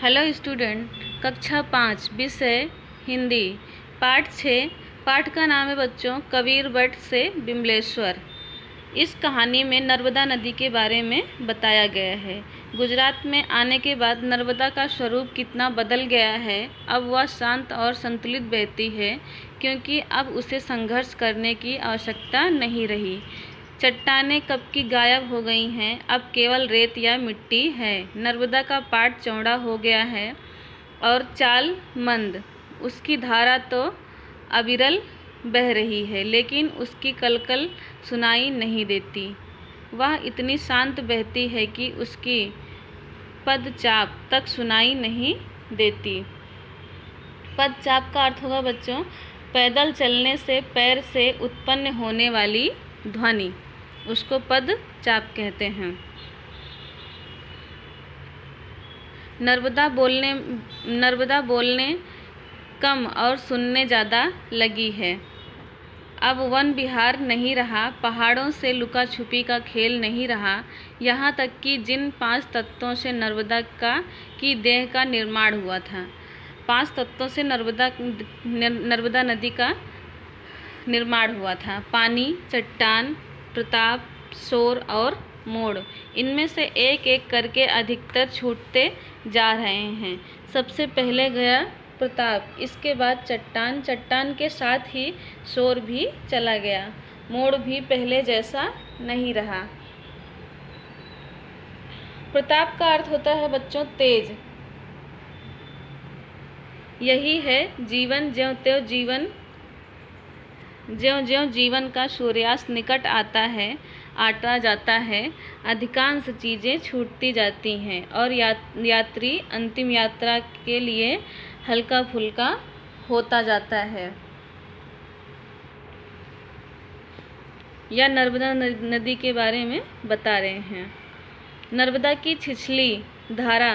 Hello student, कक्षा 5 विषय हिंदी पाठ 6। पाठ का नाम है बच्चों कबीर वट से बिमलेश्वर। इस कहानी में नर्मदा नदी के बारे में बताया गया है। गुजरात में आने के बाद नर्मदा का स्वरूप कितना बदल गया है। अब वह शांत और संतुलित बहती है क्योंकि अब उसे संघर्ष करने की आवश्यकता नहीं रही। चट्टानें कब की गायब हो गई हैं, अब केवल रेत या मिट्टी है। नर्मदा का पाट चौड़ा हो गया है और चाल मंद। उसकी धारा तो अविरल बह रही है, लेकिन उसकी कलकल सुनाई नहीं देती। वह इतनी शांत बहती है कि उसकी पदचाप तक सुनाई नहीं देती। पदचाप का अर्थ होगा बच्चों पैदल चलने से पैर से उत्पन्न होने वाली ध्वनि, उसको पदचाप कहते हैं। नर्मदा बोलने कम और सुनने ज़्यादा लगी है। अब वन विहार नहीं रहा, पहाड़ों से लुका छुपी का खेल नहीं रहा। यहाँ तक कि जिन 5 तत्वों से नर्मदा की देह का निर्माण हुआ था, 5 तत्वों से नर्मदा नदी का निर्माण हुआ था। पानी, चट्टान, प्रताप, शोर और मोड़, इनमें से एक एक करके अधिकतर छूटते जा रहे हैं। सबसे पहले गया प्रताप, इसके बाद चट्टान, चट्टान के साथ ही शोर भी चला गया। मोड़ भी पहले जैसा नहीं रहा। प्रताप का अर्थ होता है बच्चों तेज। यही है जीवन। ज्यों-ज्यों जीवन का सूर्यास्त निकट आता जाता है, अधिकांश चीज़ें छूटती जाती हैं और यात्री अंतिम यात्रा के लिए हल्का फुल्का होता जाता है। यह नर्मदा नदी के बारे में बता रहे हैं। नर्मदा की छिछली धारा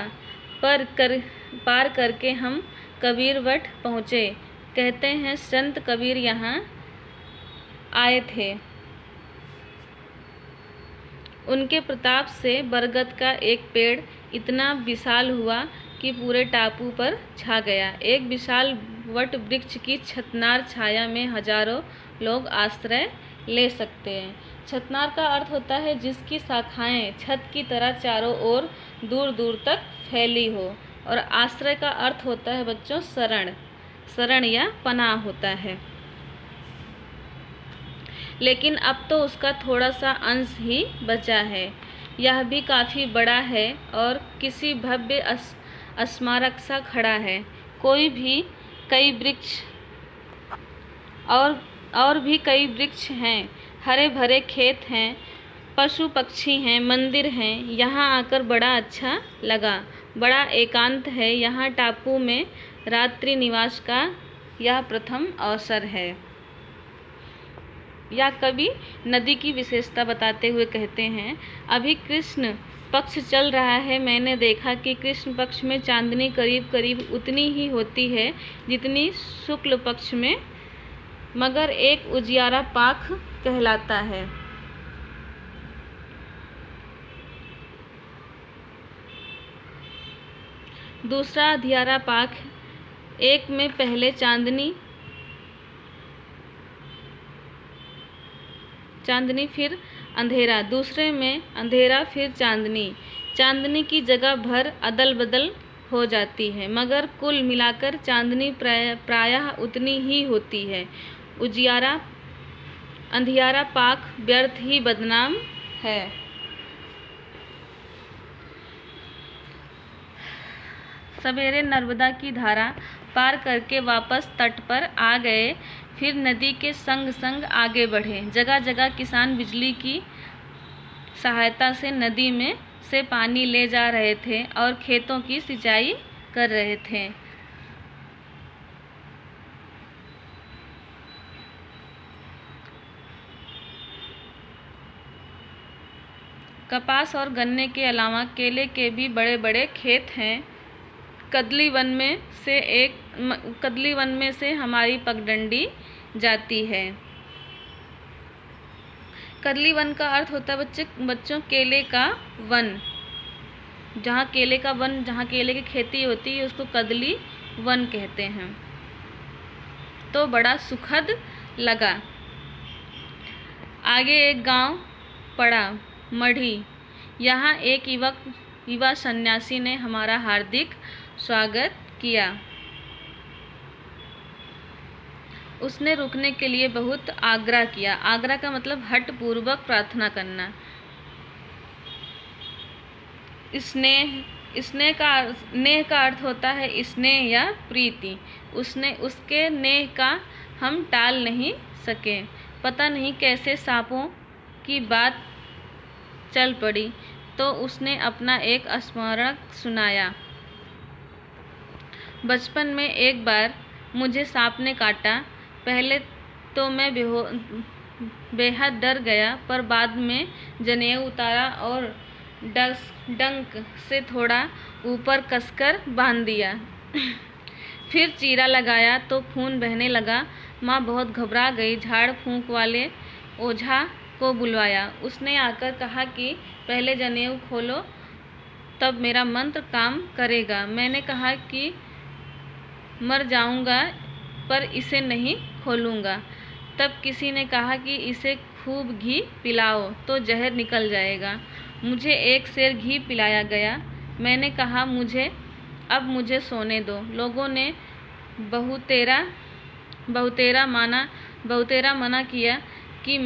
पार करके हम कबीर वट पहुँचे। कहते हैं संत कबीर यहाँ आए थे। उनके प्रताप से बरगद का एक पेड़ इतना विशाल हुआ कि पूरे टापू पर छा गया। एक विशाल वट वृक्ष की छतनार छाया में हजारों लोग आश्रय ले सकते हैं। छतनार का अर्थ होता है जिसकी शाखाएं छत की तरह चारों ओर दूर दूर तक फैली हो। और आश्रय का अर्थ होता है बच्चों शरण या पनाह होता है। लेकिन अब तो उसका थोड़ा सा अंश ही बचा है। यह भी काफ़ी बड़ा है और किसी भव्य स्मारक सा खड़ा है। कई वृक्ष और भी कई वृक्ष हैं, हरे भरे खेत हैं, पशु पक्षी हैं, मंदिर हैं। यहाँ आकर बड़ा अच्छा लगा। बड़ा एकांत है। यहाँ टापू में रात्रि निवास का यह प्रथम अवसर है। या कवि नदी की विशेषता बताते हुए कहते हैं, अभी कृष्ण पक्ष चल रहा है। मैंने देखा कि कृष्ण पक्ष में चांदनी करीब करीब उतनी ही होती है जितनी शुक्ल पक्ष में, मगर एक उजियारा पाख कहलाता है। दूसरा अंधियारा पाख, एक में पहले चांदनी फिर अंधेरा, दूसरे में अंधेरा फिर चांदनी की जगह भर अदल बदल हो जाती है, मगर कुल मिलाकर चांदनी प्रायः उतनी ही होती है। अंधियारा पाख व्यर्थ ही बदनाम है। सवेरे नर्मदा की धारा पार करके वापस तट पर आ गए, फिर नदी के संग संग आगे बढ़े। जगह जगह किसान बिजली की सहायता से नदी में से पानी ले जा रहे थे और खेतों की सिंचाई कर रहे थे। कपास और गन्ने के अलावा केले के भी बड़े बड़े खेत हैं। कदली वन में से हमारी पगडंडी जाती है। कदली वन का अर्थ होता है बच्चों केले का वन। जहाँ केले का वन, जहाँ केले की खेती होती है उसको कदली वन कहते हैं। तो बड़ा सुखद लगा। आगे एक गांव पड़ा, मढ़ी। यहाँ एक युवा सन्यासी ने हमारा हार्दिक स्वागत किया। उसने रुकने के लिए बहुत आग्रह किया। आग्रह का मतलब हठ पूर्वक प्रार्थना करना। स्नेह का अर्थ होता है स्नेह या प्रीति। उसके नेह का हम टाल नहीं सके। पता नहीं कैसे सांपों की बात चल पड़ी तो उसने अपना एक स्मरण सुनाया। बचपन में एक बार मुझे सांप ने काटा। पहले तो मैं बेहद डर गया, पर बाद में जनेऊ उतारा और डंक से थोड़ा ऊपर कसकर बांध दिया। फिर चीरा लगाया तो खून बहने लगा। माँ बहुत घबरा गई। झाड़ फूंक वाले ओझा को बुलवाया। उसने आकर कहा कि पहले जनेऊ खोलो, तब मेरा मंत्र काम करेगा। मैंने कहा कि मर जाऊंगा पर इसे नहीं खोलूंगा। तब किसी ने कहा कि इसे खूब घी पिलाओ तो जहर निकल जाएगा। मुझे एक सेर घी पिलाया गया। मैंने कहा अब मुझे सोने दो। लोगों ने बहुतेरा मना किया कि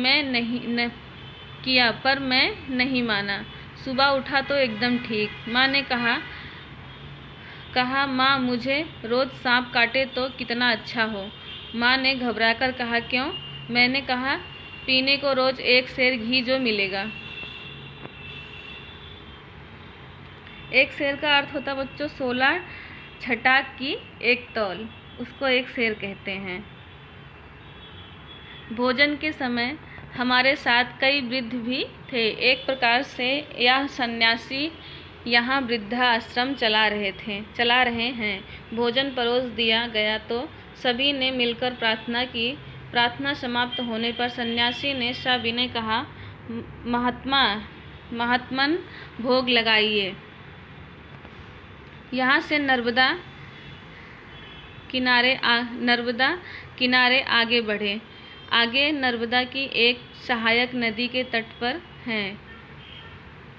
पर मैं नहीं माना। सुबह उठा तो एकदम ठीक। माँ ने कहा माँ मुझे रोज सांप काटे तो कितना अच्छा हो। माँ ने घबराकर कहा क्यों? मैंने कहा पीने को रोज एक सेर घी जो मिलेगा। एक सेर का अर्थ होता बच्चों 16 छटाक की एक तौल, उसको एक सेर कहते हैं। भोजन के समय हमारे साथ कई वृद्ध भी थे। एक प्रकार से यह सन्यासी यहाँ वृद्धाश्रम चला रहे हैं। भोजन परोस दिया गया तो सभी ने मिलकर प्रार्थना की। प्रार्थना समाप्त होने पर सन्यासी ने सविनय कहा, महात्मन भोग लगाइए। यहाँ से नर्मदा किनारे आगे बढ़े। आगे नर्मदा की एक सहायक नदी के तट पर हैं।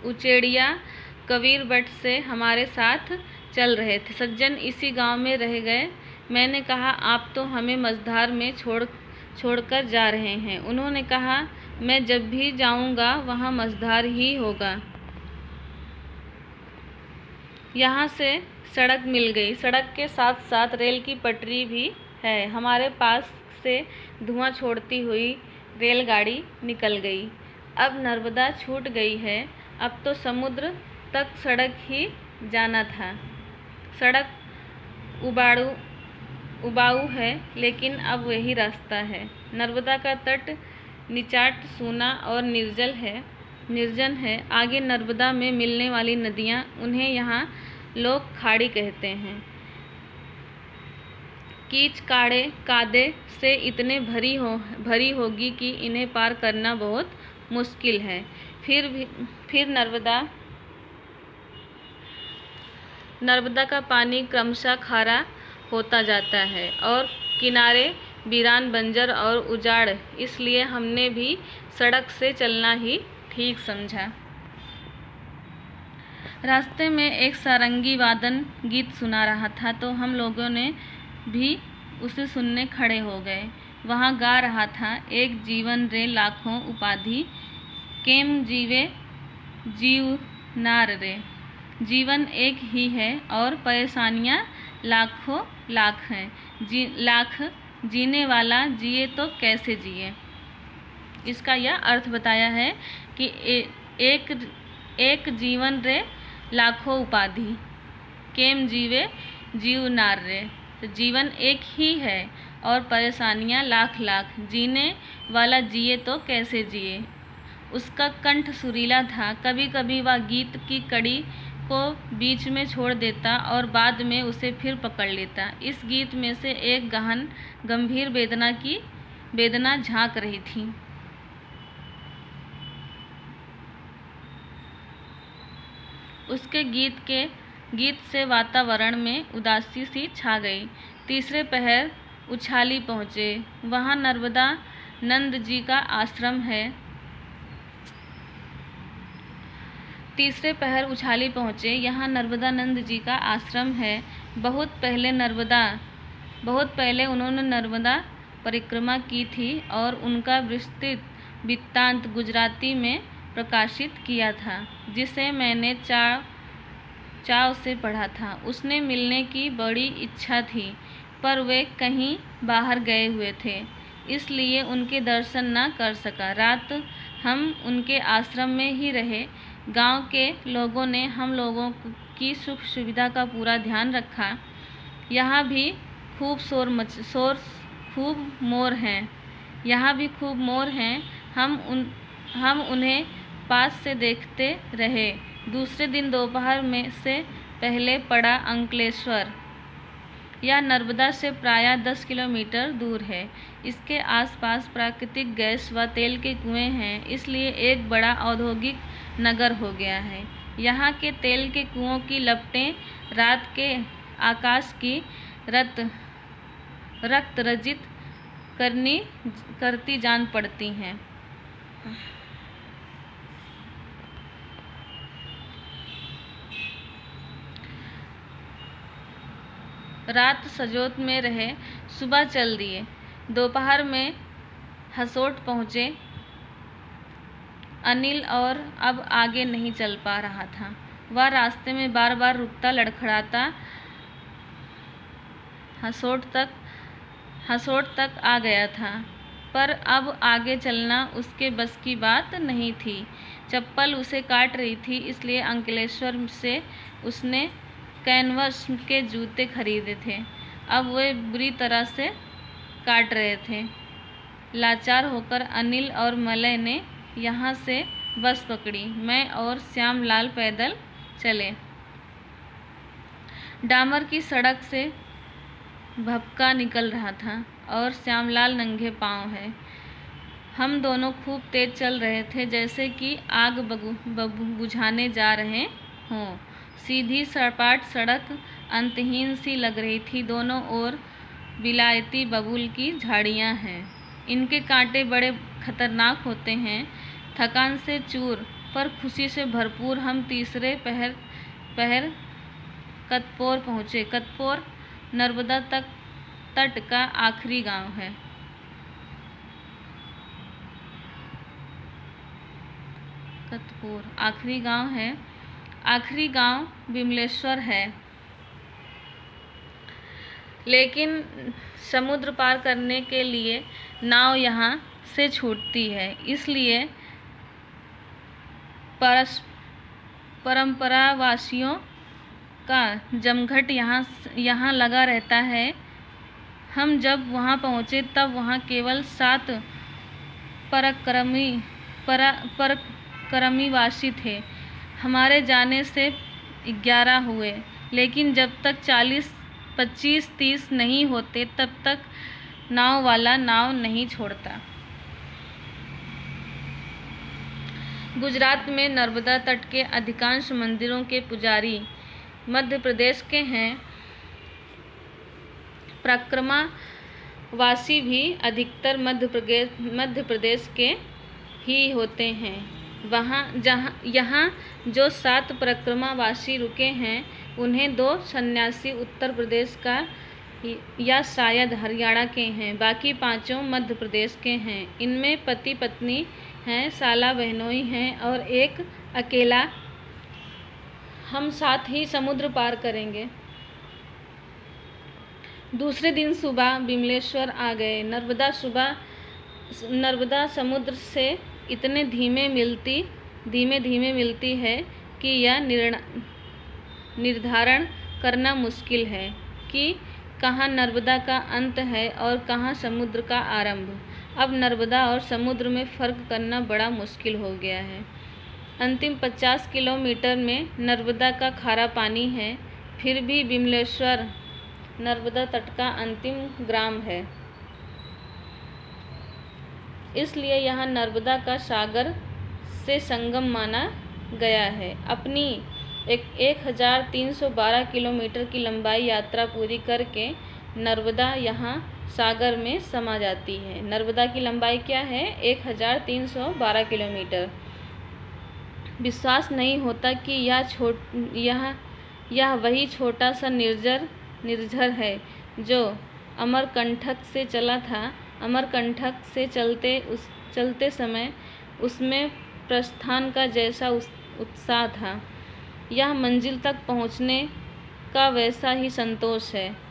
उचेड़िया कबीर बट से हमारे साथ चल रहे थे। सज्जन इसी गांव में रह गए। मैंने कहा आप तो हमें मझधार में छोड़कर जा रहे हैं। उन्होंने कहा मैं जब भी जाऊंगा वहां मझधार ही होगा। यहाँ से सड़क मिल गई। सड़क के साथ साथ रेल की पटरी भी है। हमारे पास से धुआं छोड़ती हुई रेलगाड़ी निकल गई। अब नर्मदा छूट गई है। अब तो समुद्र तक सड़क ही जाना था। सड़क उबाऊ है, लेकिन अब वही रास्ता है। नर्मदा का तट निचाट, सूना और निर्जन है। आगे नर्मदा में मिलने वाली नदियाँ, उन्हें यहाँ लोग खाड़ी कहते हैं। कीच कादे से इतने भरी होगी कि इन्हें पार करना बहुत मुश्किल है। फिर नर्मदा का पानी क्रमशः खारा होता जाता है और किनारे वीरान, बंजर और उजाड़। इसलिए हमने भी सड़क से चलना ही ठीक समझा। रास्ते में एक सारंगी वादन गीत सुना रहा था तो हम लोगों ने भी उसे सुनने खड़े हो गए। वहाँ गा रहा था, एक जीवन रे लाखों उपाधि, केम जीवे जीव नार रे। जीवन एक ही है और परेशानियाँ लाखों लाख हैं। लाख जीने वाला जिए तो कैसे जिए। इसका यह अर्थ बताया है कि एक जीवन रे लाखों उपाधि, केम जीवे जीव नार रे। तो जीवन एक ही है और परेशानियाँ लाख लाख, जीने वाला जिए तो कैसे जिए। उसका कंठ सुरीला था। कभी कभी वह गीत की कड़ी को बीच में छोड़ देता और बाद में उसे फिर पकड़ लेता। इस गीत में से एक गहन गंभीर वेदना झांक रही थी। उसके गीत से वातावरण में उदासी सी छा गई। तीसरे पहर उछाली पहुँचे। वहाँ नर्मदा नंद जी का आश्रम है। तीसरे पहर उछाली पहुँचे। यहाँ नर्मदानंद जी का आश्रम है। बहुत पहले उन्होंने नर्मदा परिक्रमा की थी और उनका विस्तृत वृत्तांत गुजराती में प्रकाशित किया था, जिसे मैंने चाव से पढ़ा था। उसने मिलने की बड़ी इच्छा थी, पर वे कहीं बाहर गए हुए थे, इसलिए उनके दर्शन न कर सका। रात हम उनके आश्रम में ही रहे। गांव के लोगों ने हम लोगों की सुख सुविधा का पूरा ध्यान रखा। यहाँ भी खूब खूब मोर हैं। यहाँ भी खूब मोर हैं। हम उन्हें पास से देखते रहे। दूसरे दिन दोपहर में से पहले पड़ा अंकलेश्वर। यह नर्मदा से प्रायः 10 किलोमीटर दूर है। इसके आसपास प्राकृतिक गैस व तेल के कुएं हैं, इसलिए एक बड़ा औद्योगिक नगर हो गया है। यहाँ के तेल के कुओं की लपटें रात के आकाश की रक्त रजित करती जान पड़ती हैं। रात सजोत में रहे, सुबह चल दिए। दोपहर में हसोट पहुँचे। अनिल और अब आगे नहीं चल पा रहा था। वह रास्ते में बार बार रुकता, लड़खड़ाता हसोट तक आ गया था, पर अब आगे चलना उसके बस की बात नहीं थी। चप्पल उसे काट रही थी, इसलिए अंकलेश्वर से उसने कैनवस के जूते खरीदे थे। अब वे बुरी तरह से काट रहे थे। लाचार होकर अनिल और मलय ने यहाँ से बस पकड़ी। मैं और श्यामलाल पैदल चले। डामर की सड़क से भपका निकल रहा था और श्यामलाल नंगे पांव है। हम दोनों खूब तेज चल रहे थे, जैसे कि आग बुझाने जा रहे हों। सीधी सपाट सड़क अंतहीन सी लग रही थी। दोनों ओर विलायती बबूल की झाड़ियाँ हैं। इनके कांटे बड़े खतरनाक होते हैं। थकान से चूर पर खुशी से भरपूर हम तीसरे पहर कतपोर पहुँचे। कतपोर नर्मदा तट का आखिरी गांव है। कतपोर आखिरी गांव है। आखिरी गांव बिमलेश्वर है। लेकिन समुद्र पार करने के लिए नाव यहाँ से छूटती है, इसलिए परंपरावासियों का जमघट यहाँ लगा रहता है। हम जब वहाँ पहुँचे तब वहाँ केवल 7 परक्रमीवासी थे। हमारे जाने से 11 हुए, लेकिन जब तक 25-30 नहीं होते तब तक नाव वाला नाव नहीं छोड़ता। गुजरात में नर्मदा तट के अधिकांश मंदिरों के पुजारी मध्य प्रदेश के हैं। परिक्रमावासी भी अधिकतर मध्य प्रदेश के ही होते हैं। यहाँ जो 7 परिक्रमावासी रुके हैं, उन्हें 2 सन्यासी उत्तर प्रदेश का या शायद हरियाणा के हैं। बाकी 5 मध्य प्रदेश के हैं। इनमें पति पत्नी हैं, साला बहनोई हैं और एक अकेला। हम साथ ही समुद्र पार करेंगे। दूसरे दिन सुबह बिमलेश्वर आ गए। नर्मदा समुद्र से इतने धीमे धीमे मिलती है कि यह निर्धारण करना मुश्किल है कि कहाँ नर्मदा का अंत है और कहाँ समुद्र का आरंभ। अब नर्मदा और समुद्र में फ़र्क करना बड़ा मुश्किल हो गया है। अंतिम 50 किलोमीटर में नर्मदा का खारा पानी है। फिर भी बिमलेश्वर नर्मदा तट का अंतिम ग्राम है, इसलिए यहाँ नर्मदा का सागर से संगम माना गया है। अपनी 1312 किलोमीटर की लंबाई यात्रा पूरी करके नर्मदा यहाँ सागर में समा जाती है। नर्मदा की लंबाई क्या है? 1312 किलोमीटर। विश्वास नहीं होता कि यह वही छोटा सा निर्झर है जो अमरकंटक से चला था। अमरकंटक से चलते समय उसमें प्रस्थान का जैसा उत्साह था, यह मंजिल तक पहुँचने का वैसा ही संतोष है।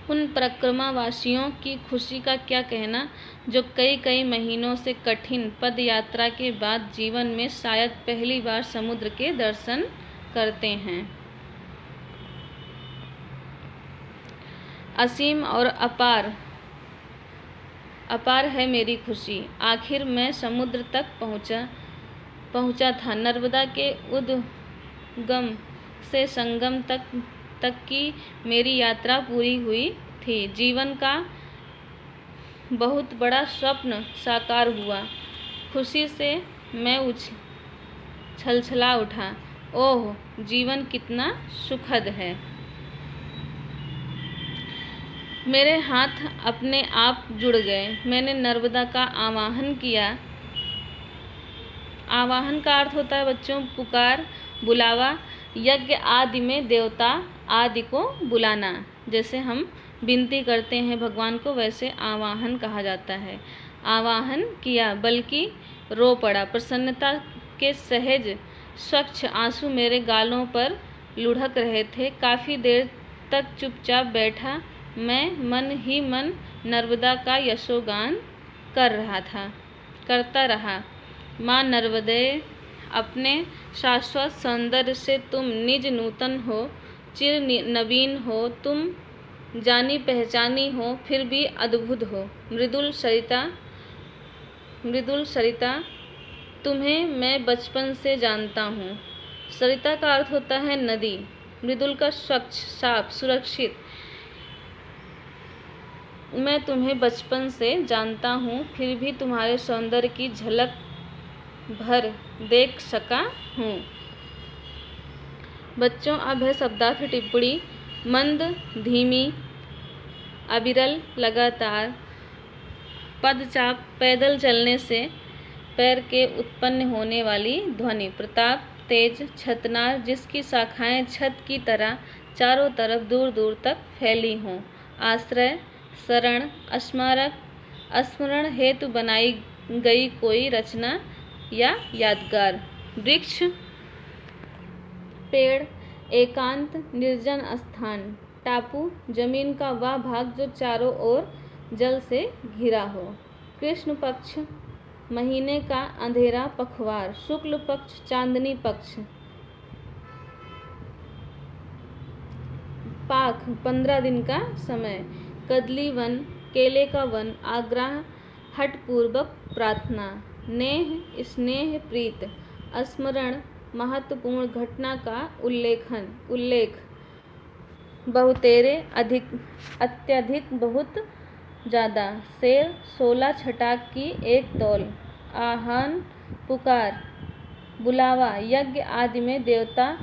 उन परिक्रमावासियों की खुशी का क्या कहना, जो कई महीनों से कठिन पदयात्रा के बाद जीवन में शायद पहली बार समुद्र के दर्शन करते हैं। असीम और अपार है मेरी खुशी, आखिर मैं समुद्र तक पहुंचा था। नर्मदा के उद्गम से संगम तक की मेरी यात्रा पूरी हुई थी। जीवन का बहुत बड़ा स्वप्न साकार हुआ। खुशी से मैं छलछला उठा। ओह, जीवन कितना सुखद है। मेरे हाथ अपने आप जुड़ गए। मैंने नर्मदा का आवाहन किया। आवाहन का अर्थ होता है बच्चों पुकार, बुलावा। यज्ञ आदि में देवता आदि को बुलाना। जैसे हम विनती करते हैं भगवान को, वैसे आवाहन कहा जाता है। आवाहन किया बल्कि रो पड़ा। प्रसन्नता के सहज स्वच्छ आंसू मेरे गालों पर लुढ़क रहे थे। काफ़ी देर तक चुपचाप बैठा मैं मन ही मन नर्मदा का यशोगान करता रहा। माँ नर्मदे, अपने शाश्वत सौंदर्य से तुम निज नूतन हो, चिर नवीन हो। तुम जानी पहचानी हो, फिर भी अद्भुत हो। मृदुल सरिता, तुम्हें मैं बचपन से जानता हूँ। सरिता का अर्थ होता है नदी। मृदुल का स्वच्छ, साफ, सुरक्षित। मैं तुम्हें बचपन से जानता हूँ, फिर भी तुम्हारे सौंदर्य की झलक भर देख सका हूँ। बच्चों, अब है शब्दार्थ टिप्पणी। मंद, धीमी, अविरल, लगातार। पदचाप, पैदल चलने से पैर के उत्पन्न होने वाली ध्वनि। प्रताप, तेज, छतनार, जिसकी शाखाएं छत की तरह चारों तरफ दूर दूर तक फैली हों। आश्रय, शरण, स्मरण हेतु बनाई गई कोई रचना या यादगार। वृक्ष, पेड़, एकांत, निर्जन स्थान। टापू, जमीन का वह भाग जो चारों ओर जल से घिरा हो। कृष्ण पक्ष, महीने का अंधेरा पखवार। शुक्ल पक्ष, चांदनी पक्ष। पाख, 15 दिन का समय। कदली वन, केले का वन। आग्रह, हठपूर्वक प्रार्थना। नेह, स्नेह, प्रीत। स्मरण, महत्वपूर्ण घटना का उल्लेख। बहुतेरे, अत्यधिक, बहुत ज़्यादा। शेर, 16 छटाक की एक तौल। आह्वान, पुकार, बुलावा। यज्ञ आदि में देवता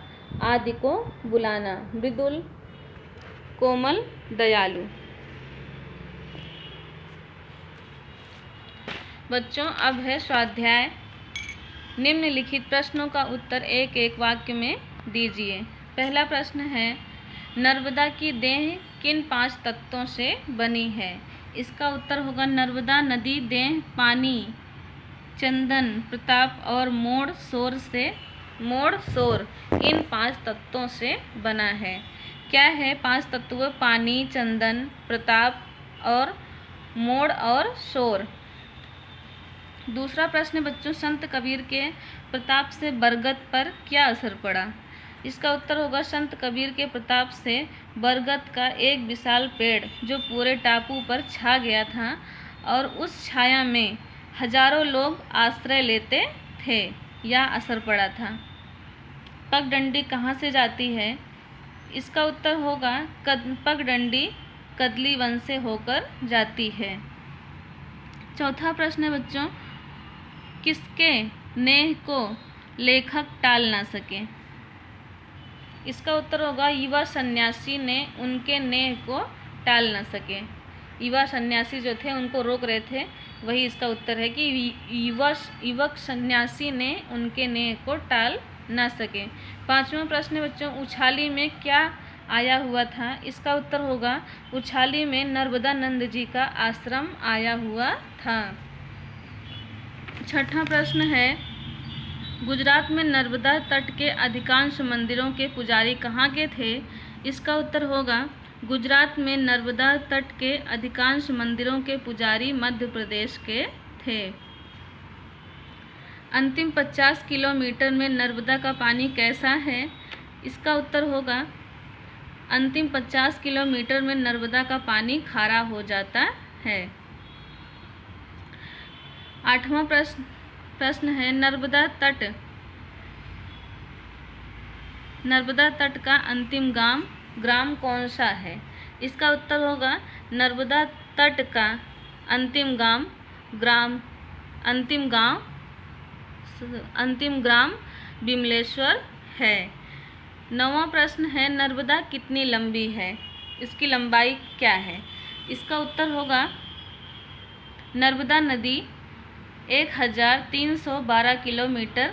आदि को बुलाना। मृदुल, कोमल, दयालु। बच्चों, अब है स्वाध्याय। निम्नलिखित प्रश्नों का उत्तर एक एक वाक्य में दीजिए। पहला प्रश्न है, नर्मदा की देह किन 5 तत्वों से बनी है? इसका उत्तर होगा नर्मदा नदी देह पानी, चंदन, प्रताप और मोड़ शोर इन 5 तत्वों से बना है। क्या है 5 तत्व? पानी, चंदन, प्रताप और मोड़ और शोर। दूसरा प्रश्न बच्चों, संत कबीर के प्रताप से बरगद पर क्या असर पड़ा? इसका उत्तर होगा संत कबीर के प्रताप से बरगद का एक विशाल पेड़ जो पूरे टापू पर छा गया था और उस छाया में हजारों लोग आश्रय लेते थे, यह असर पड़ा था। पगडंडी कहाँ से जाती है? इसका उत्तर होगा पगडंडी कदली वन से होकर जाती है। चौथा प्रश्न है बच्चों, किसके नेह को लेखक टाल ना सके? इसका उत्तर होगा युवा सन्यासी ने उनके नेह को टाल न सके। युवा सन्यासी जो थे उनको रोक रहे थे, वही इसका उत्तर है कि युवक सन्यासी ने उनके नेह को टाल न सके। 5वां प्रश्न बच्चों, उछाली में क्या आया हुआ था? इसका उत्तर होगा उछाली में नर्मदानंद जी का आश्रम आया हुआ था। 6वां प्रश्न है, गुजरात में नर्मदा तट के अधिकांश मंदिरों के पुजारी कहाँ के थे? इसका उत्तर होगा गुजरात में नर्मदा तट के अधिकांश मंदिरों के पुजारी मध्य प्रदेश के थे। अंतिम 50 किलोमीटर में नर्मदा का पानी कैसा है? इसका उत्तर होगा अंतिम 50 किलोमीटर में नर्मदा का पानी खारा हो जाता है। 8वां प्रश्न है, नर्मदा तट का अंतिम ग्राम कौन सा है? इसका उत्तर होगा नर्मदा तट का अंतिम ग्राम बिमलेश्वर है। 9वां प्रश्न है, नर्मदा कितनी लंबी है? इसकी लंबाई क्या है? इसका उत्तर होगा नर्मदा नदी 1312 किलोमीटर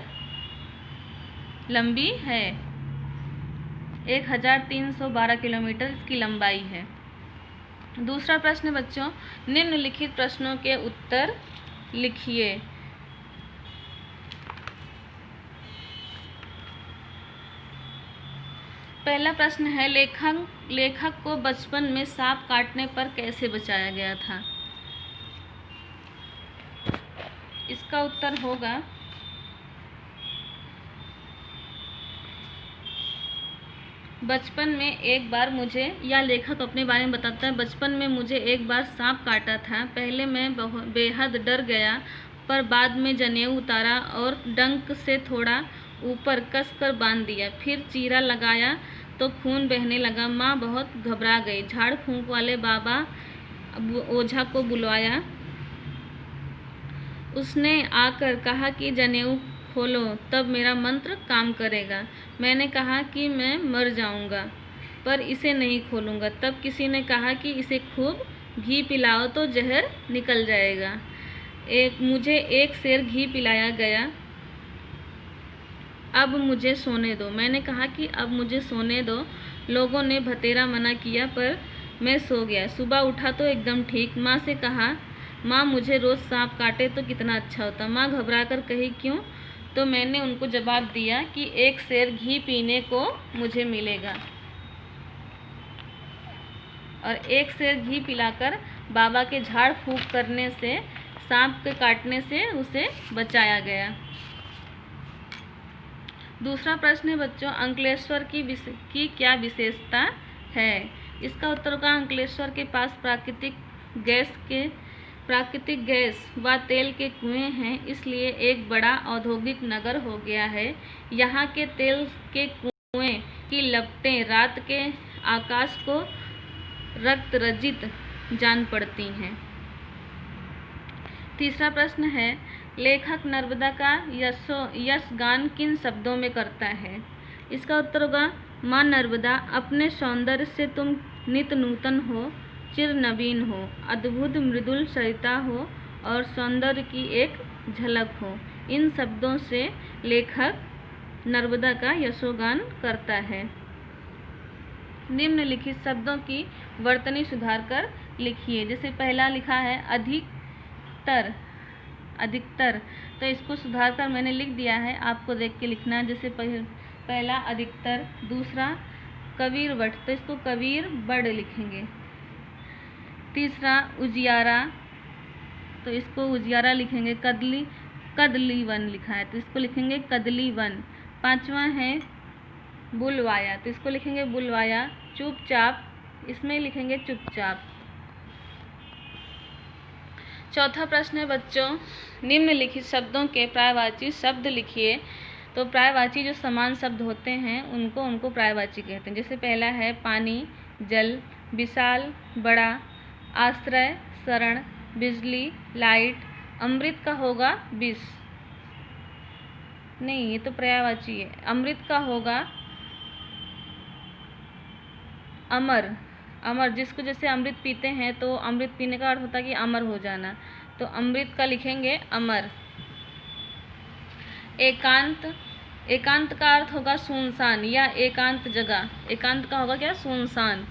लंबी है। 1312 किलोमीटर इसकी लंबाई है। दूसरा प्रश्न बच्चों, निम्नलिखित प्रश्नों के उत्तर लिखिए। पहला प्रश्न है, लेखक को बचपन में सांप काटने पर कैसे बचाया गया था? इसका उत्तर होगा बचपन में एक बार मुझे, या लेखक अपने बारे में बताता है, बचपन में मुझे एक बार सांप काटा था। पहले मैं बेहद डर गया, पर बाद में जनेऊ उतारा और डंक से थोड़ा ऊपर कसकर बांध दिया। फिर चीरा लगाया तो खून बहने लगा। माँ बहुत घबरा गई। झाड़ फूंक वाले बाबा ओझा को बुलवाया। उसने आकर कहा कि जनेऊ खोलो, तब मेरा मंत्र काम करेगा। मैंने कहा कि मैं मर जाऊंगा पर इसे नहीं खोलूंगा। तब किसी ने कहा कि इसे खूब घी पिलाओ तो जहर निकल जाएगा। मुझे एक सेर घी पिलाया गया। अब मुझे सोने दो। मैंने कहा कि अब मुझे सोने दो। लोगों ने भतेरा मना किया पर मैं सो गया। सुबह उठा तो एकदम ठीक। माँ से कहा, माँ मुझे रोज़ सांप काटे तो कितना अच्छा होता। माँ घबरा कर कही, क्यों? तो मैंने उनको जवाब दिया कि एक सेर घी पीने को मुझे मिलेगा, और एक सेर घी पिलाकर बाबा के झाड़ फूंक करने से, सांप के काटने से उसे बचाया गया। दूसरा प्रश्न है बच्चों, अंकलेश्वर की क्या विशेषता है? इसका उत्तर होगा अंकलेश्वर के पास प्राकृतिक गैस व तेल के कुएं हैं, इसलिए एक बड़ा औद्योगिक नगर हो गया है। यहाँ के तेल के कुएं की लपटें रात के आकाश को रक्त रजित जान पड़ती हैं। तीसरा प्रश्न है, लेखक नर्मदा का यशगान किन शब्दों में करता है? इसका उत्तर होगा, माँ नर्मदा अपने सौंदर्य से तुम नित नूतन हो, चिर नवीन हो, अद्भुत मृदुल सरिता हो और सौंदर्य की एक झलक हो। इन शब्दों से लेखक नर्मदा का यशोगान करता है। निम्नलिखित शब्दों की वर्तनी सुधार कर लिखिए। जैसे पहला लिखा है अधिकतर, तो इसको सुधार कर मैंने लिख दिया है, आपको देख के लिखना है। जैसे पहला अधिकतर, दूसरा कबीर बट, तो इसको कबीर बड़ लिखेंगे। तीसरा उजियारा, तो इसको उजियारा लिखेंगे। कदली वन लिखा है तो इसको लिखेंगे कदली वन। पांचवा है बुलवाया, तो इसको लिखेंगे बुलवाया। चुपचाप, इसमें लिखेंगे चुपचाप। चौथा प्रश्न है बच्चों, निम्नलिखित शब्दों के पर्यायवाची शब्द लिखिए। तो पर्यायवाची जो समान शब्द होते हैं उनको पर्यायवाची कहते हैं। जैसे पहला है पानी, जल, विशाल, बड़ा, आश्रय, शरण, बिजली, लाइट। अमृत का होगा विष, नहीं ये तो पर्यायवाची है। अमृत का होगा अमर, अमर जिसको जैसे अमृत पीते हैं तो अमृत पीने का अर्थ होता है कि अमर हो जाना, तो अमृत का लिखेंगे अमर। एकांत, एकांत का अर्थ होगा सुनसान या एकांत जगह, एकांत का होगा क्या, सुनसान।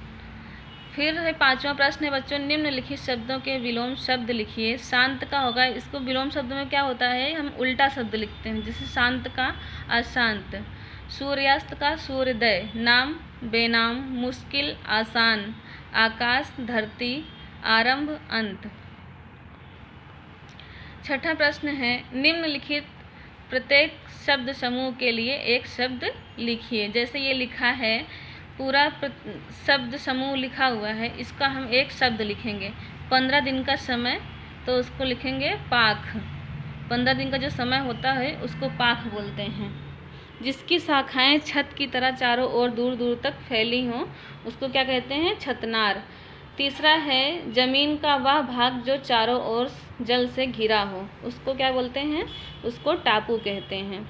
फिर है 5वां प्रश्न है बच्चों, निम्नलिखित शब्दों के विलोम शब्द लिखिए। शांत का होगा, इसको विलोम शब्द में क्या होता है, हम उल्टा शब्द लिखते हैं, जैसे शांत का अशांत। सूर्यास्त का सूर्योदय, नाम बेनाम, मुश्किल आसान, आकाश धरती, आरंभ अंत। 6ठा प्रश्न है, निम्नलिखित प्रत्येक शब्द समूह के लिए एक शब्द लिखिए। जैसे ये लिखा है, पूरा शब्द समूह लिखा हुआ है, इसका हम एक शब्द लिखेंगे। 15 दिन का समय, तो उसको लिखेंगे पाख। 15 दिन का जो समय होता है उसको पाख बोलते हैं। जिसकी शाखाएं छत की तरह चारों ओर दूर दूर तक फैली हों उसको क्या कहते हैं, छतनार। तीसरा है, जमीन का वह भाग जो चारों ओर जल से घिरा हो उसको क्या बोलते हैं, उसको टापू कहते हैं।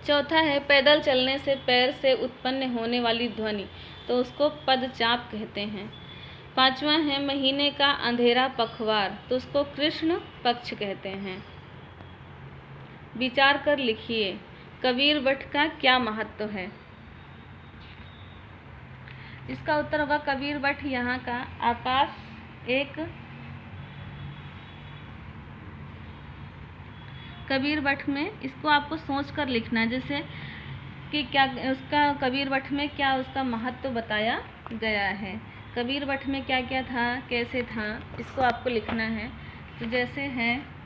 चौथा है, पैदल चलने से पैर से उत्पन्न होने वाली ध्वनि, तो उसको पदचाप कहते हैं। 5वां है, महीने का अंधेरा पखवार, तो उसको कृष्ण पक्ष कहते हैं। विचार कर लिखिए, कबीर वट का क्या महत्व है। इसका उत्तर होगा कबीर वट यहाँ का आकाश एक, कबीर वट में इसको आपको सोच कर लिखना है, जैसे कि क्या उसका कबीर वट में क्या उसका महत्व बताया गया है, कबीर वट में क्या क्या था, कैसे था, इसको आपको लिखना है। तो जैसे है,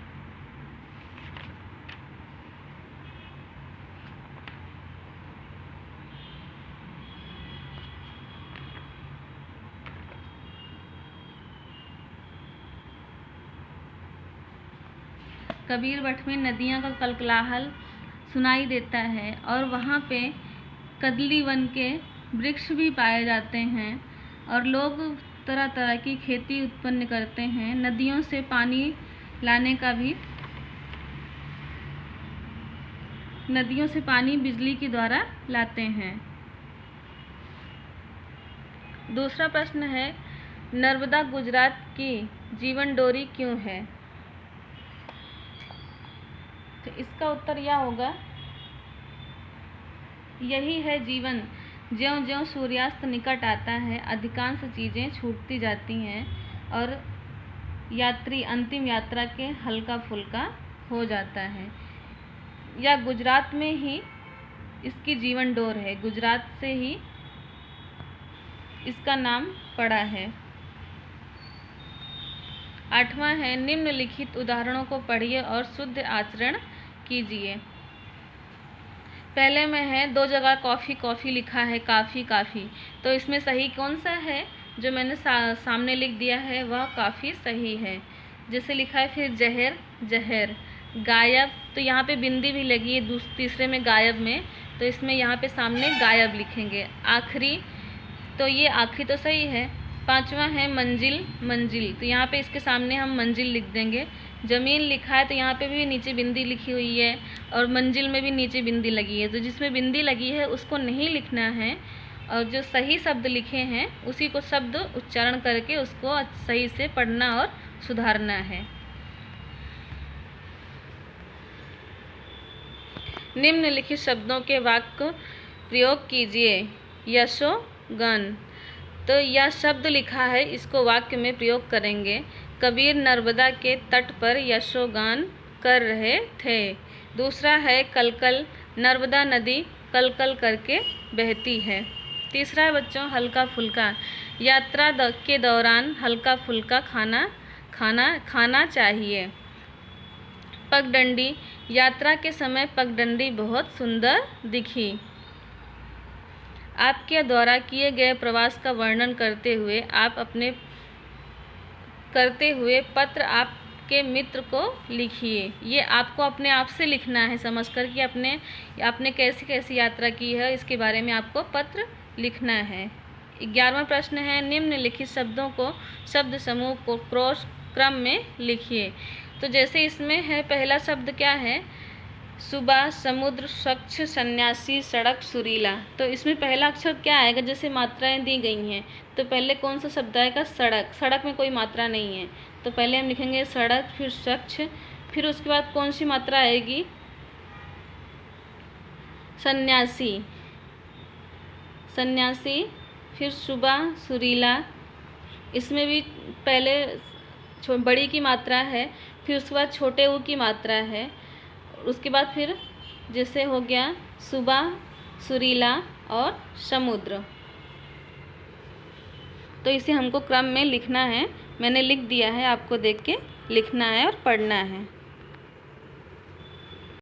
कबीर वट में नदियाँ का कलकलाहल सुनाई देता है और वहाँ पे कदली वन के वृक्ष भी पाए जाते हैं और लोग तरह तरह की खेती उत्पन्न करते हैं। नदियों से पानी लाने का भी, नदियों से पानी बिजली के द्वारा लाते हैं। दूसरा प्रश्न है, नर्मदा गुजरात की जीवन डोरी क्यों है। तो इसका उत्तर यह होगा, यही है जीवन। ज्यों-ज्यों सूर्यास्त निकट आता है अधिकांश चीज़ें छूटती जाती हैं और यात्री अंतिम यात्रा के हल्का फुल्का हो जाता है। या गुजरात में ही इसकी जीवन डोर है, गुजरात से ही इसका नाम पड़ा है। 8वां है, निम्नलिखित उदाहरणों को पढ़िए और शुद्ध आचरण कीजिए। पहले में है, 2 जगह कॉफ़ी कॉफ़ी लिखा है, काफ़ी काफ़ी, तो इसमें सही कौन सा है, जो मैंने सामने लिख दिया है वह काफ़ी सही है। जैसे लिखा है फिर जहर जहर, गायब, तो यहाँ पे बिंदी भी लगी है तीसरे में गायब में, तो इसमें यहाँ पे सामने गायब लिखेंगे। आखिरी, तो ये आखिरी तो सही है। 5वां है मंजिल मंजिल, तो यहाँ पे इसके सामने हम मंजिल लिख देंगे। ज़मीन लिखा है तो यहाँ पे भी नीचे बिंदी लिखी हुई है और मंजिल में भी नीचे बिंदी लगी है, तो जिसमें बिंदी लगी है उसको नहीं लिखना है और जो सही शब्द लिखे हैं उसी को शब्द उच्चारण करके उसको सही से पढ़ना और सुधारना है। निम्नलिखित शब्दों के वाक्य प्रयोग कीजिए। यशोगान, तो यह शब्द लिखा है इसको वाक्य में प्रयोग करेंगे। कबीर नर्मदा के तट पर यशोगान कर रहे थे। दूसरा है कलकल, नर्मदा नदी कलकल करके बहती है। तीसरा है बच्चों हल्का फुल्का, यात्रा के दौरान हल्का फुल्का खाना चाहिए। पगडंडी, यात्रा के समय पगडंडी बहुत सुंदर दिखी। आपके द्वारा किए गए प्रवास का वर्णन करते हुए पत्र आपके मित्र को लिखिए। ये आपको अपने आप से लिखना है, समझकर कि आपने कैसी कैसी यात्रा की है इसके बारे में आपको पत्र लिखना है। 11वां प्रश्न है, निम्नलिखित शब्दों को शब्द समूह को क्रॉस क्रम में लिखिए। तो जैसे इसमें है, पहला शब्द क्या है, सुबह, समुद्र, स्वच्छ, सन्यासी, सड़क, सुरीला। तो इसमें पहला अक्षर क्या आएगा? जैसे मात्राएं दी गई हैं तो पहले कौन सा शब्द आएगा? सड़क। सड़क में कोई मात्रा नहीं है तो पहले हम लिखेंगे सड़क, फिर स्वच्छ, फिर उसके बाद कौन सी मात्रा आएगी? सन्यासी। सन्यासी, फिर सुबह, सुरीला। इसमें भी पहले बड़ी की मात्रा है, फिर उसके बाद छोटे ऊ की मात्रा है, उसके बाद फिर जैसे हो गया सुबह, सुरीला और समुद्र। तो इसे हमको क्रम में लिखना है। मैंने लिख दिया है, आपको देख के लिखना है और पढ़ना है।